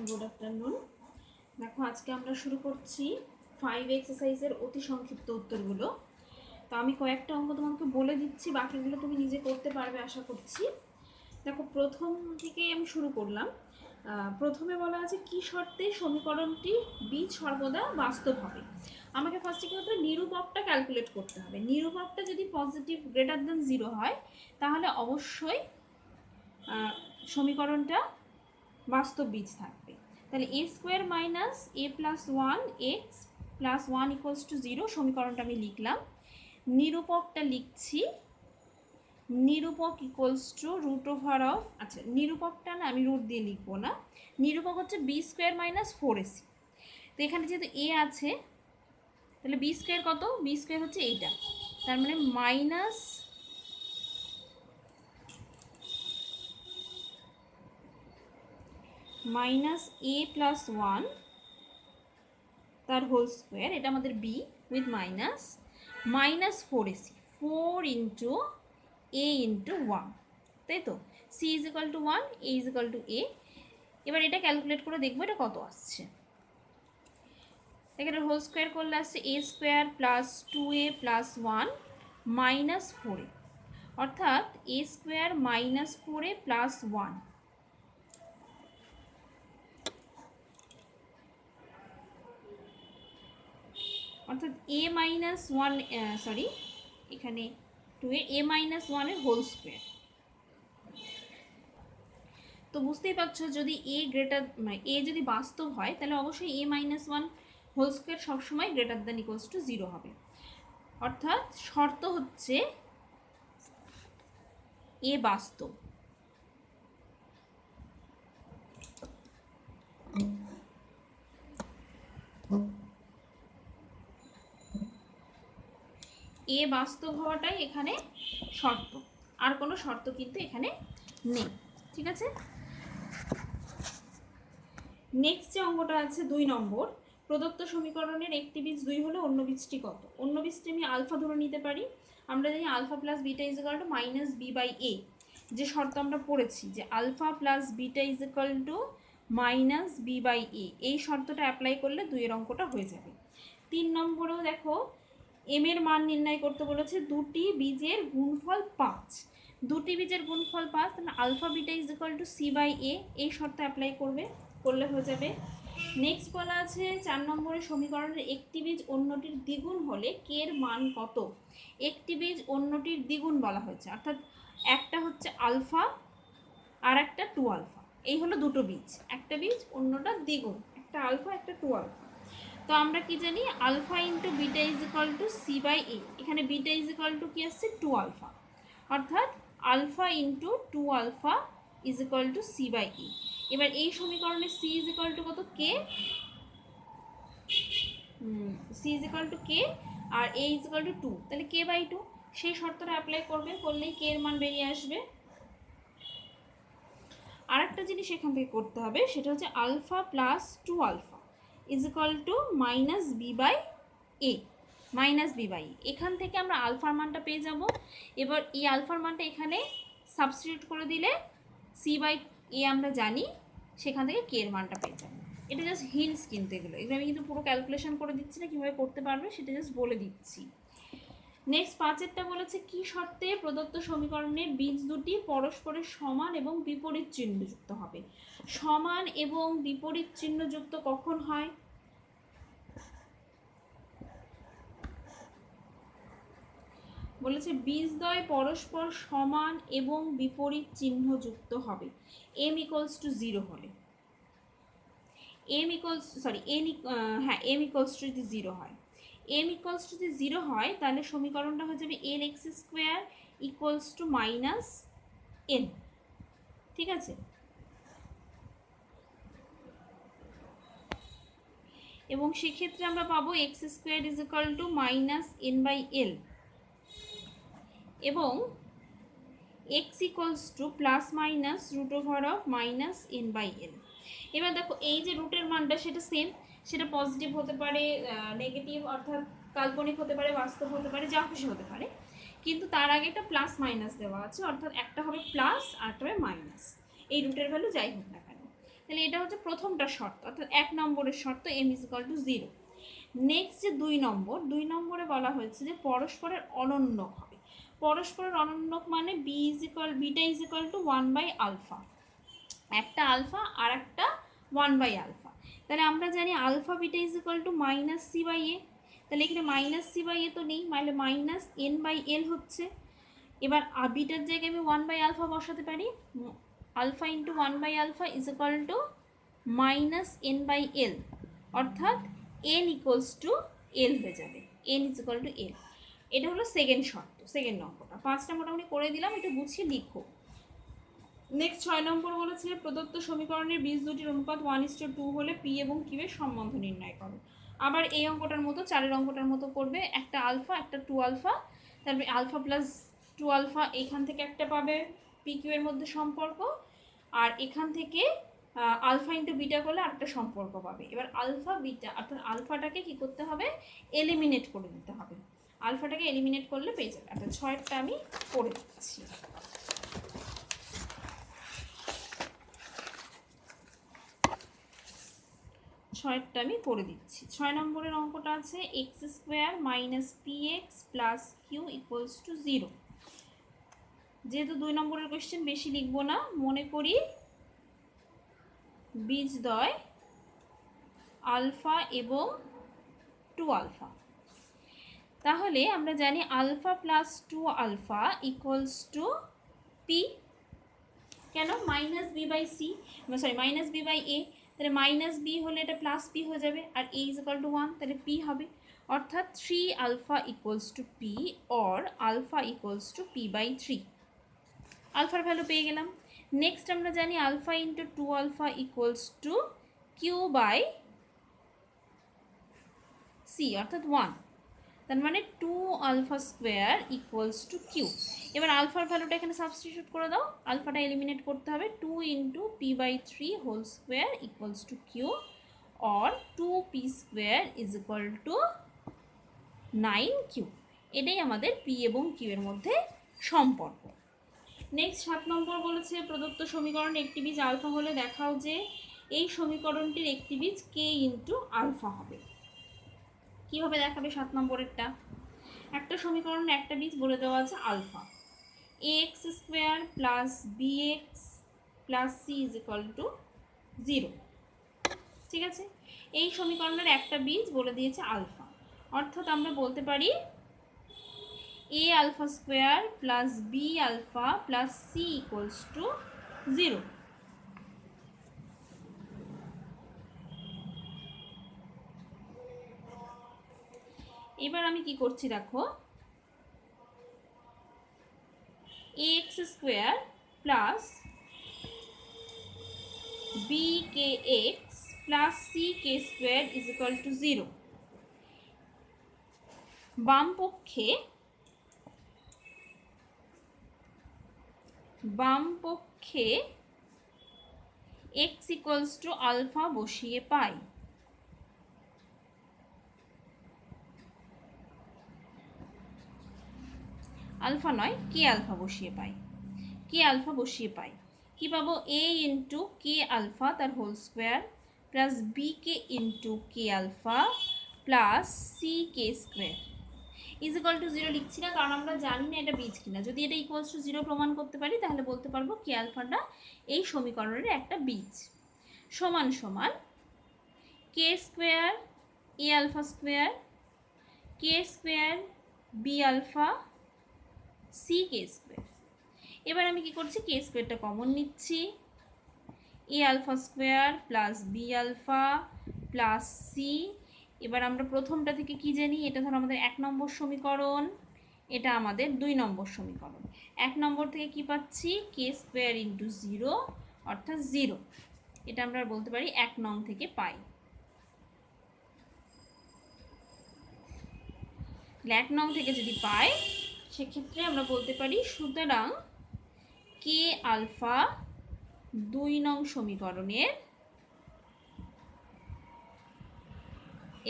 Good afternoon. দেখো আজকে আমরা শুরু করছি 5 এক্সারসাইজের অতি সংক্ষিপ্ত উত্তরগুলো। তো আমি কয়েকটা অঙ্ক তোমাকে বলে দিচ্ছি, বাকিগুলো তুমি নিজে করতে পারবে আশা করছি। দেখো প্রথম থেকেই আমি শুরু করলাম। প্রথমে বলা আছে কি শর্তে সমীকরণটি বীজ সর্বদা বাস্তব হবে। আমাকে ফার্স্টে কি করতে হবে, নিরূপকটা ক্যালকুলেট করতে হবে। নিরূপকটা যদি পজিটিভ গ্রেটার দ্যান 0 হয় তাহলে অবশ্যই সমীকরণটা বাস্তব বীজ থাকবে। তাহলে A square minus A plus 1 x plus 1 = 0 সমীকরণটা আমি লিখলাম। নিরূপকটা লিখছি, নিরূপক equals to root over of, আচ্ছা নিরূপকটা না আমি রুট দিয়ে লিখবো না, নিরূপক হচ্ছে বি স্কোয়ার মাইনাস 4ac। তো এখানে যেহেতু এ আছে তাহলে বি স্কোয়ার কত, বি স্কোয়ার হচ্ছে এইটা, তার মানে মাইনাস এ প্লাস 1 তার হোল স্কোয়ার, এটা আমাদের B with minus 4ac, 4 into A into 1, তাই তো। C is equal to 1, A is equal to A. এবার এটা ক্যালকুলেট করে দেখবো এটা কত আসছে। এখানে হোল স্কোয়ার করলে আসছে A square plus 2a plus 1 minus 4a, অর্থাৎ এ স্কোয়ার মাইনাস 4a প্লাস 1, অর্থাৎ এ মাইনাস 1, সরি এখানে 2a, এ মাইনাস 1-এর হোল স্কোয়ার। তো বুঝতেই পারছো যদি এ গ্রেটার মানে এ যদি বাস্তব হয় তাহলে অবশ্যই এ মাইনাস 1 হোল স্কোয়ার সবসময় গ্রেটার দ্যান ইকুয়ালস টু 0 হবে। অর্থাৎ শর্ত হচ্ছে এ বাস্তব। এ বাস্তব হওয়াটাই এখানে শর্ত, আর কোনো শর্ত কিন্তু এখানে নেই। ঠিক আছে, নেক্সট যে অঙ্কটা আছে 2 নম্বর, প্রদত্ত সমীকরণের একটি বীজ 2 হলে অন্য বীজটি কত। অন্য বীজটি আমি আলফা ধরে নিতে পারি। আমরা জানি alpha plus beta is equal to minus B by A, যে শর্ত আমরা পড়েছি যে alpha plus beta is equal to minus B by A, এই শর্তটা অ্যাপ্লাই করলে 2-এর অঙ্কটা হয়ে যাবে। 3 নম্বরেও দেখো এম এর মান নির্ণয় করতে বলেছে, দুটি বীজের গুণফল 5, দুটি বীজের গুণফল 5, তাহলে alpha beta is equal to C by A, এই শর্ত অ্যাপ্লাই করলে হয়ে যাবে। নেক্সট বলা আছে 4 নম্বরের সমীকরণের একটি বীজ অন্যটির দ্বিগুণ হলে কে এর মান কত। একটি বীজ অন্যটির দ্বিগুণ বলা হয়েছে, অর্থাৎ একটা হচ্ছে আলফা আর একটা 2 আলফা, এই হলো দুটো বীজ, একটা বীজ অন্যটা দ্বিগুণ, একটা আলফা একটা 2 আলফা। তো আমরা কি জানি alpha into beta is equal to C by A, এখানে বিটা ইজ ইকাল টু কি আসছে 2 আলফা, অর্থাৎ alpha into 2 alpha is equal to C by A. এবার এই সমীকরণে সি ইজ ইকাল টু কত, K, C is equal to K আর A is equal to 2, তাহলে কে বাই 2, সেই শর্তটা অ্যাপ্লাই করলেই কে এর মান বেরিয়ে আসবে। আরেকটা জিনিস এখান থেকে করতে হবে, সেটা হচ্ছে alpha plus 2 alpha is equal to minus B by A, minus B by A, এখান থেকে আমরা আলফার মানটা পেয়ে যাব। এবার এই আলফার মানটা এখানে সাবস্টিটিউট করে দিলে সি বাই এ আমরা জানি, সেখান থেকে কে এর মানটা পেয়ে যাবো। এটা জাস্ট হিন্টস, কিন্তু এগুলো আমি কিন্তু পুরো ক্যালকুলেশন করে দিচ্ছি না, কীভাবে করতে পারবে সেটা জাস্ট বলে দিচ্ছি। নেক্সট 5-এরটা বলেছে কি শর্তে প্রদত্ত সমীকরণের বীজ দুটি পরস্পরের সমান এবং বিপরীত চিহ্নযুক্ত হবে। সমান এবং বিপরীত চিহ্নযুক্ত কখন হয়, বলেছে বীজদ্বয় পরস্পর সমান এবং বিপরীত চিহ্নযুক্ত হবে m ইকুয়ালস টু 0 হলে। m ইকুয়ালস টু যদি 0 হয়, m ইকুয়ালস টু যদি 0 হয় তাহলে সমীকরণটা হয়ে যাবে L x square equals to minus N. ঠিক আছে, এবং সেক্ষেত্রে আমরা পাবো x square is equal to minus N by L, এবং x equals to plus minus root over of minus N by L. এবার দেখো এই যে রুটের মানটা সেটা সেম, সেটা পজিটিভ হতে পারে, নেগেটিভ অর্থাৎ কাল্পনিক হতে পারে, বাস্তব হতে পারে, যা খুশি হতে পারে, কিন্তু তার আগে একটা প্লাস মাইনাস দেওয়া আছে, অর্থাৎ একটা হবে প্লাস আর একটা হবে মাইনাস, এই রুটের ভ্যালু যাই হোক না কেন। তাহলে এটা হচ্ছে প্রথমটা শর্ত, অর্থাৎ 1 নম্বরের শর্ত m = 0। নেক্সট যে 2 নম্বরে বলা হয়েছে যে পরস্পরের অনন্যক হবে। পরস্পরের অনন্যক মানে বিটা ইজ ইকুয়াল টু 1/α, একটা আলফা আর একটা 1/α। তাহলে আমরা জানি alpha beta is equal to -c/a, তাহলে এখানে -c/a তো নেই, মানে -n/l হচ্ছে। এবার বিটার জায়গায় আমি 1/α বসাতে পারি, alpha into 1/α is equal to -n/l, অর্থাৎ n ইকুয়ালস টু l হয়ে যাবে, n is equal to l। এটা হলো সেকেন্ড শর্ত, সেকেন্ড নম্বরটা। 5টা মোটামুটি করে দিলাম, একটু গুছিয়ে লিখো। নেক্সট 6 নম্বর বলেছে প্রদত্ত সমীকরণের বীজ দুটির অনুপাত 1:2 হলে পি এবং কিউ এর সম্বন্ধ নির্ণয় করো। আবার এই অঙ্কটার মতো, 4-এর অঙ্কটার মতো করবে, একটা আলফা একটা 2α, তারপরে আলফা প্লাস 2α এখান থেকে একটা পাবে পি কিউ এর মধ্যে সম্পর্ক, আর এখান থেকে আলফা ইন্টু বিটা করলে আরেকটা সম্পর্ক পাবে। এবার আলফা বিটা অর্থাৎ আলফাটাকে কি করতে হবে, এলিমিনেট করে দিতে হবে। আলফাটাকে এলিমিনেট করলে পেয়ে যাবে। অর্থাৎ 6টা আমি করে দিচ্ছি। ছয়টা আমি করে দিচ্ছি। 6 নম্বরের অঙ্কটা আছে x² - px + q = 0। যেহেতু 2 নম্বরের কোয়েশ্চেন বেশি লিখবো না, মনে করি বীজদ্বয় আলফা এবং 2α। তাহলে আমরা জানি আলফা প্লাস 2α = p। কেন? -b/c, সরি -b/a, তাহলে -b হলে এটা +p হয়ে যাবে, আর a = 1, তাহলে p হবে। অর্থাৎ 3α = p or আলফা = p/3। আলফার ভ্যালু পেয়ে গেলাম। নেক্সট আমরা জানি আলফা ইন্টু 2α = q/c, অর্থাৎ 1। তার মানে 2α² = q। এবার আলফার ভ্যালুটা এখানে সাবস্টিটিউট করে দাও, আলফাটা এলিমিনেট করতে হবে। 2 × p/3 = q or 2p² = 9q। এটাই আমাদের পি এবং কিউ এর মধ্যে সম্পর্ক। নেক্সট 7 নম্বর বলেছে প্রদত্ত সমীকরণ একটি বীজ আলফা হলে দেখাও যে এই সমীকরণটির একটি বীজ k × আলফা হবে। কীভাবে দেখাবে 7 নম্বরেরটা? একটা সমীকরণ একটা বীজ বলে দেওয়া আছে আলফা, ax² + bx + c = 0। ঠিক আছে, এই সমীকরণের একটা বীজ বলে দিয়েছে আলফা, অর্থাৎ আমরা বলতে পারি a² + bα + c = 0। এবার আমি কি করছি দেখো, ax² + bkx + ck² = 0। বাম পক্ষে x = আলফা বসিয়ে পাই। আলফা নয়, কে আলফা বসিয়ে পাই। কে আলফা বসিয়ে পাই কি পাবো, a × k α তার whole square plus bk × k α plus ck² = 0 লিখছি না, কারণ আমরা জানি না এটা বীজ কিনা। যদি এটা = 0 প্রমাণ করতে পারি তাহলে বলতে পারবো কে আলফাটা এই সমীকরণের একটা বীজ। সমান সমান k² a² k² bα ck²। এবার আমি কি করছি, k²টা কমন নিচ্ছি, a² + bα + c। এবার আমরা প্রথমটা থেকে কি জানি, এটা ধরো আমাদের 1 নম্বর সমীকরণ, এটা আমাদের 2 নম্বর সমীকরণ। 1 নম্বর থেকে কি পাচ্ছি, k² × 0 অর্থাৎ 0। এটা আমরা বলতে পারি 1 নং থেকে পাই। 1 নং থেকে যদি পাই সেক্ষেত্রে আমরা বলতে পারি সুতরাং কে আলফা 2 নং সমীকরণের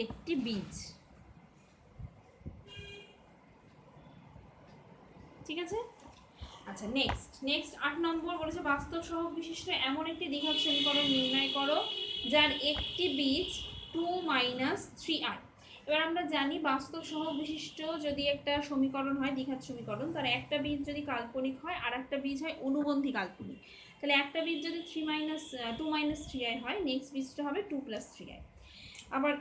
একটি বীজ। ঠিক আছে, আচ্ছা নেক্সট 8 নম্বর বলেছে বাস্তব সহগ বিশিষ্ট এমন একটি দ্বিঘাত সমীকরণ নির্ণয় করো যার একটি বীজ 2 - 3i। এবার আমরা জানি বাস্তব সহগ বিশিষ্ট যদি একটা সমীকরণ হয় দ্বিঘাত সমীকরণ, তার একটা বীজ যদি কাল্পনিক হয় আর একটা বীজ হয় অনুবন্ধী কাল্পনিক, তাহলে একটা বীজ যদি 2 - 3i হয়, নেক্সট বীজটা হবে 2 + 3i। আবার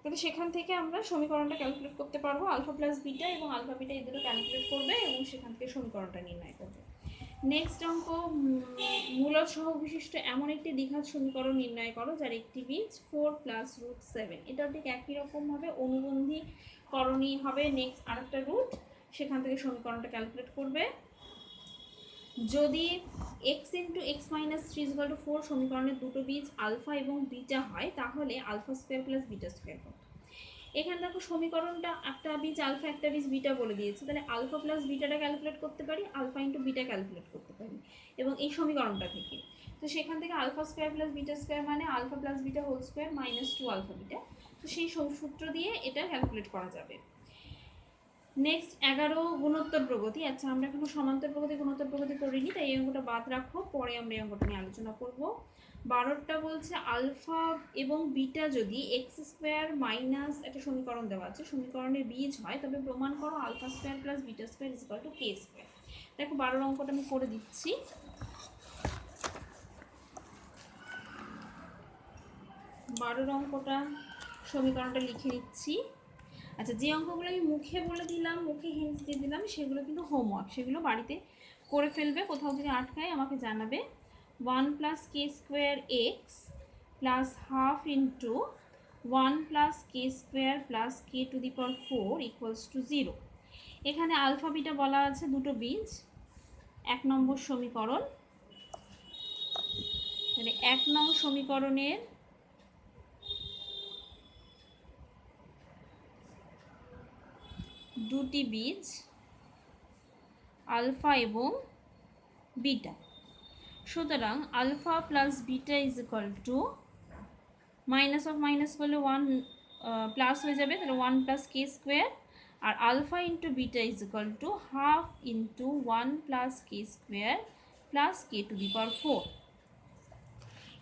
তাহলে সেখান থেকে আমরা সমীকরণটা ক্যালকুলেট করতে পারবো, আলফা প্লাস বিটা এবং আলফা বিটা এই দুটো ক্যালকুলেট করবে এবং সেখান থেকে সমীকরণটা নির্ণয় করবে। নেক্সট অঙ্ক, মূলদ সহগ বিশিষ্ট এমন একটি দ্বিঘাত সমীকরণ নির্ণয় করো যার একটি বীজ 4 + √7। এটাও ঠিক একই রকমভাবে অনুবন্ধী করণী হবে, নেক্সট আরেকটা রুট, সেখান থেকে সমীকরণটা ক্যালকুলেট করবে। যদি x × x - 3 = 4 সমীকরণের দুটো বীজ আলফা এবং বিটা হয়, তাহলে alpha square plus beta square কত? এখানে দেখো সমীকরণটা একটা বীজ আলফা একটা বীজ বিটা বলে দিয়েছে, তাহলে আলফা প্লাস বিটাটা ক্যালকুলেট করতে পারি, আলফা ইন্টু বিটা ক্যালকুলেট করতে পারি এবং এই সমীকরণটা থেকে। তো সেখান থেকে alpha square plus beta square মানে alpha plus beta whole square -2 alpha beta. তো সেই সূত্র দিয়ে এটা ক্যালকুলেট করা যাবে। নেক্সট 11 গুণোত্তর প্রগতি। আচ্ছা আমরা এখনো সমান্তর প্রগতি গুণোত্তর প্রগতি করিনি, তাই এই অঙ্কটা বাদ রাখো, পরে আমরা এই অঙ্কটা নিয়ে আলোচনা করব। 12টা বলছে আলফা এবং বিটা যদি x² - একটা সমীকরণ দেওয়া আছে, সমীকরণের বীজ হয়, তবে প্রমাণ করো alpha square plus beta square = k²। দেখো 12 অঙ্কটা আমি করে দিচ্ছি। 12 অঙ্কটা সমীকরণটা লিখে নিচ্ছি। আচ্ছা যে অঙ্কগুলো আমি মুখে বলে দিলাম, মুখে হিন্টস দিয়ে দিলাম, সেগুলো কিন্তু হোমওয়ার্ক, সেগুলো বাড়িতে করে ফেলবে, কোথাও যদি আটকায় আমাকে জানাবে। 1 + k² x + ½ * 1 + k² + k⁴ = 0। এখানে আলফা বিটা বলা আছে দুটো বীজ, 1 নম্বর সমীকরণ। তাহলে 1 নং সমীকরণের দুটি বীজ আলফা এবং বিটা, সুতরাং alpha plus beta = minus of minus করলে 1 প্লাস হয়ে যাবে, তাহলে 1 + k², আর alpha into beta = ½ * 1 + k² + k⁴।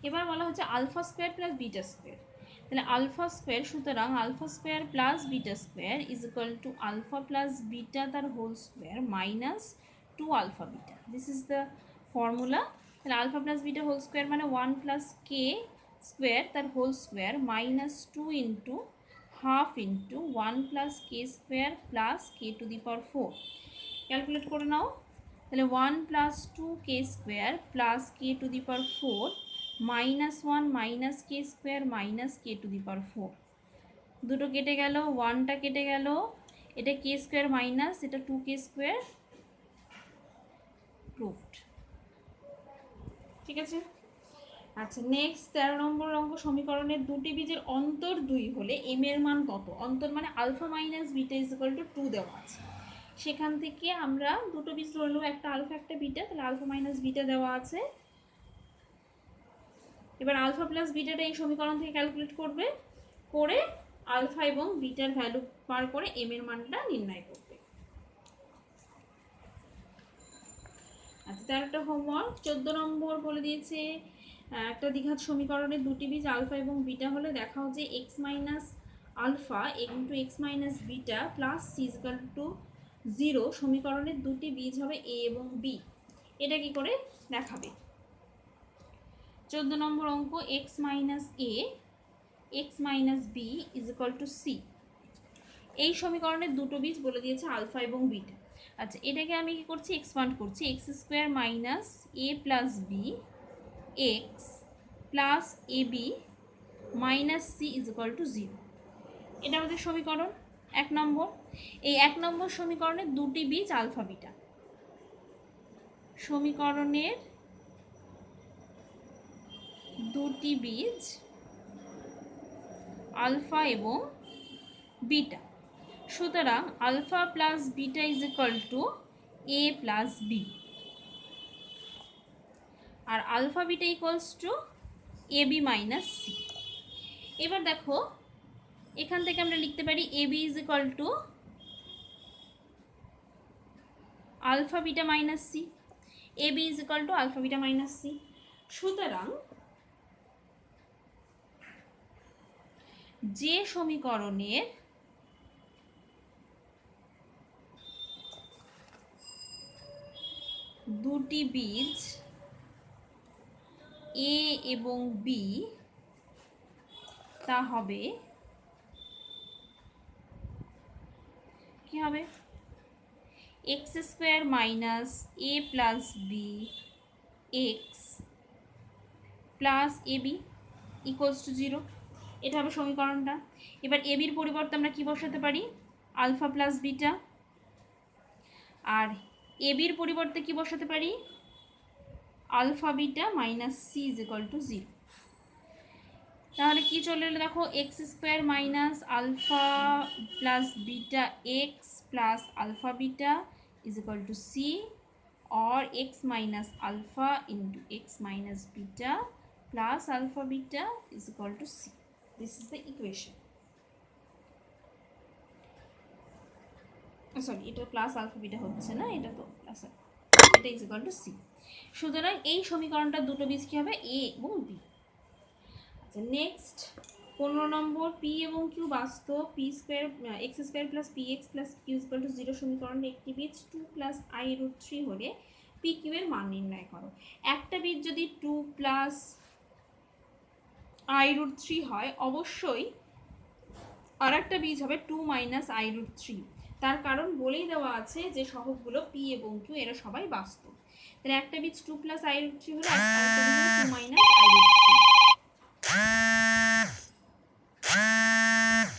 এবার বলা হচ্ছে alpha square plus beta square, তাহলে আলফা স্কোয়ার, সুতরাং alpha square plus beta square = alpha plus beta তার whole square -2 alpha beta. This is the formula. তাহলে alpha plus beta whole square মানে 1 + k² তার whole square -2 * ½ * 1 + k² + k⁴। Calculate করে নাও, তাহলে 1 + 2k² + k⁴ -1 - k² - k⁴। দুটো কেটে গেল, 1টা কেটে গেল, এটা k² মাইনাস এটা 2k², প্রুফড। ঠিক আছে। আচ্ছা নেক্সট 13 নম্বর অঙ্ক, সমীকরণের দুটি বীজের অন্তর 2 হলে m এর মান কত? অন্তর মানে আলফা মাইনাস বিটা = 2 দেওয়া আছে, সেখান থেকে আমরা দুটো বীজ ধরে নেব, একটা আলফা একটা বিটা, তাহলে আলফা মাইনাস বিটা দেওয়া আছে। এবার আলফা প্লাস বিটাটা এই সমীকরণ থেকে ক্যালকুলেট করবে, করে আলফা এবং বিটার ভ্যালু বার করে m এর মানটা নির্ণয় করবে। আচ্ছা তার একটা হোমওয়ার্ক। 14 নম্বর বলে দিয়েছে একটা দ্বিঘাত সমীকরণের দুটি বীজ আলফা এবং বিটা হলে দেখাও যে x - alpha × x - beta + c = 0 সমীকরণের দুটি বীজ হবে a এবং b। এটা কি করে দেখাবে? 14 নম্বর অঙ্ক, x - a x - b = c। এই সমীকরণের দুটো বীজ বলে দিয়েছে আলফা এবং বিটা। আচ্ছা এটাকে আমি কি করছি, এক্সপান্ড করছি, x² - a + b x + ab - c = 0। এটা আমাদের সমীকরণ 1 নম্বর। এই 1 নম্বর সমীকরণের দুটি বীজ আলফা বিটা, সমীকরণের দুটি বীজ আলফা এবং বিটা, সুতরাং alpha plus beta = a plus b, আর alpha beta = ab minus c। এবার দেখো এখান থেকে আমরা লিখতে পারি ab = alpha beta minus c, a b is equal to alpha beta minus c. সুতরাং যে সমীকরণের দুটি বীজ এ এবং বি তা হবে কি হবে, x square minus A plus b x plus a b equals to 0। এটা হবে সমীকরণটা। এবার এ বির পরিবর্তে আমরা কি বসাতে পারি, আলফা প্লাস বিটা, আর এ বির পরিবর্তে কি বসাতে পারি, alpha beta minus c is equal to 0। তাহলে কি চলে এলো দেখো, x square minus alpha plus beta x plus alpha beta is equal to c, or x minus alpha into x minus beta plus alpha beta is equal to c. This is the equation. Sorry, এটা plus alpha beta হচ্ছে না, এটা তো plus, এটা is equal to C. সুতরাং এই সমীকরণটা দুটো বীজ কি হবে, এ এবং বি। আচ্ছা নেক্সট 15 নম্বর, পি এবং কিউ বাস্তব, p square x square plus p x plus q is equal to 0 সমীকরণের একটি বীজ 2 প্লাস আই রুট 3 হলে পি কিউ এর মান নির্ণয় করো। একটা বীজ যদি 2 প্লাস আই রুট 3 হয়, অবশ্যই আর একটা বীজ হবে 2 মাইনাস আই রুট 3। তার কারণ বলেই দেওয়া আছে যে সহগগুলো পি এবং কিউ এরা সবাই বাস্তব। তাহলে একটা বীজ 2 প্লাস আই রুট 3 হলে আরেকটা বীজ 2 মাইনাস আই রুট 3।